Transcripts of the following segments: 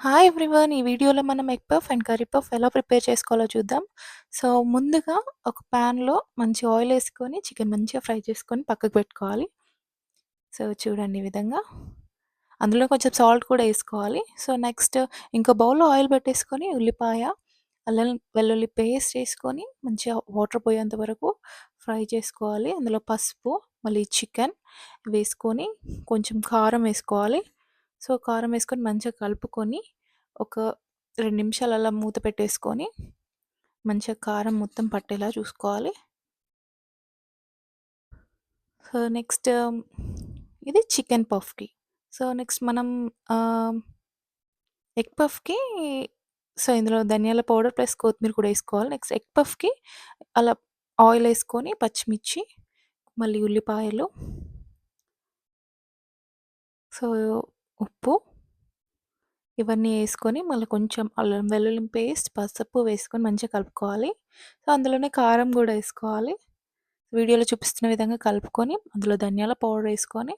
Hi everyone. ఈ వీడియోలో మనం egg puff and curry puff ఎలా ప్రిపేర్ చేసుకోవాలో చూద్దాం. సో, ముందుగా ఒక ప్యాన్‌లో మంచి ఆయిల్ ఏసుకొని చికెన్ మంచిగా ఫ్రై చేసుకొని పక్కకు పెట్టుకోవాలి. సో, చూడండి ఈ విధంగా. అందులో కొంచెం సాల్ట్ కూడా ఏసుకోవాలి. సో, నెక్స్ట్ ఇంకో బౌల్‌లో ఆయిల్ పెట్టేసుకొని ఉల్లిపాయ, అల్లం వెల్లుల్లి పేస్ట్ ఏసుకొని మంచిగా వాటర్ పోయేంత వరకు ఫ్రై చేసుకోవాలి. అందులో పసుపు, మళ్ళీ చికెన్ వేసుకొని కొంచెం కారం వేసుకోవాలి. సో, కారం వేసుకొని మంచిగా కలుపుకొని ఒక 2 నిమిషాలు అలా మూత పెట్టేసుకొని మంచిగా కారం మొత్తం పట్టేలా చూసుకోవాలి. సో, నెక్స్ట్ ఇది చికెన్ పఫ్‌కి. సో, నెక్స్ట్ మనం ఆహ్, ఎగ్ పఫ్‌కి సో, ఇందులో ధనియాల పౌడర్ ప్లస్ కొత్తిమీర కూడా ఏసుకోవాలి. నెక్స్ట్ ఎగ్ పఫ్‌కి అలా ఆయిలేసుకొని పచ్చిమిర్చి, మళ్ళీ ఉల్లిపాయలు, సో, ఉప్పు ఇవన్నీ యేసుకొని మళ్ళీ కొంచెం అల్లం వెల్లుల్లి పేస్ట్, పసుపు వేసుకొని మంచిగా కలుపుకోవాలి. సో, అందులోనే కారం గూడా ఏసుకోవాలి. వీడియోలో చూపిస్తున్న విధంగా కలుపుకొని అందులో ధనియాల పౌడర్ ఏసుకొని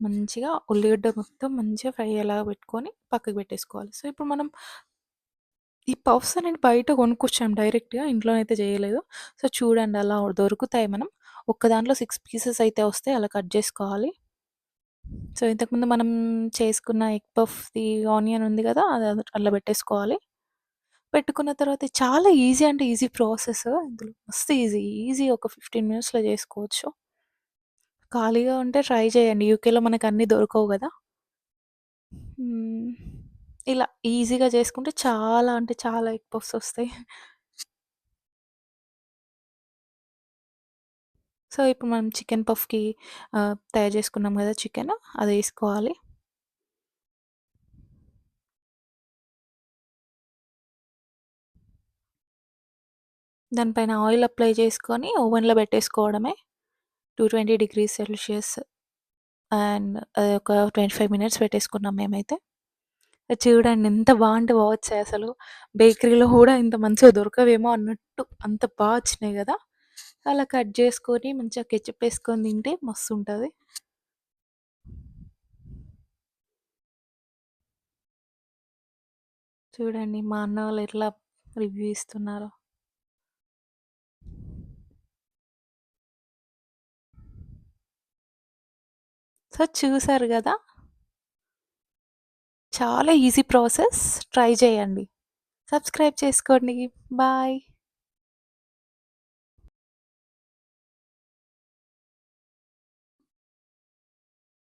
మంచిగా ఉల్లిగడ్డ మొత్తం మంచిగా ఫ్రై అయ్యేలాగా పెట్టుకొని పక్కకు పెట్టేసుకోవాలి. సో, ఇప్పుడు మనం ఈ పఫ్స్ అనేవి బయట కొనుక్కొచ్చాం డైరెక్ట్‌గా. ఇంట్లో అయితే చేయలేదు. సో, చూడండి అలా దొరుకుతాయి మనం. ఒక్క దాంట్లో 6 పీసెస్ అయితే వస్తాయి. అలా కట్ జేసుకోవాలి. సో, ఇంతకుముందు మనం చేసుకున్న ఎగ్ పఫ్‌ది ఆనియన్ ఉంది గదా! అది అలా పెట్టేసుకోవాలి. పెట్టుకున్న తర్వాత చాలా ఈజీ అంటే ఈజీ ప్రాసెస్. ఇందులో మస్తు ఈజీ. ఈజీ ఒక 15 మినిట్స్‌లో చేసుకోవచ్చు. ఖాళీగా ఉంటే ట్రై చేయండి. యూకేలో మనకన్నీ దొరకవు గదా! హ్మ్. ఇలా ఈజీగా చేసుకుంటే చాలా అంటే చాలా ఎగ్ పఫ్స్ ఒస్తాయి. సో, ఇప్పుడు మనం చికెన్ పఫ్‌కి తయారు చేసుకున్నాం గదా! చికెను అదేసుకోవాలి. దానిపైన ఆయిల్ అప్లై చేసుకొని ఓవెన్‌లో పెట్టేసుకోవడమే. 220 డిగ్రీస్ సెల్సియస్ అండ్ ఒక 25 మినిట్స్ పెట్టేసుకున్నాం మేమైతే. చూడండి ఎంత బావుంటే బా వచ్చాయసలు. బేకరీలో గూడా ఇంత మంచిగా దొరకవేమో అన్నట్టు అంత బా వచ్చినాయి గదా! అలా కట్ చేసుకొని మంచిగా కెచప్ ఏసుకొని తింటే మస్తుంటది. చూడండి మా అన్న వాళ్ళు ఎట్లా రివ్యూ ఇస్తున్నారో. సో, చూసారు గదా! చాలా ఈజీ ప్రాసెస్. ట్రై చేయండి. సబ్స్క్రైబ్ చేసుకోండి. బాయ్.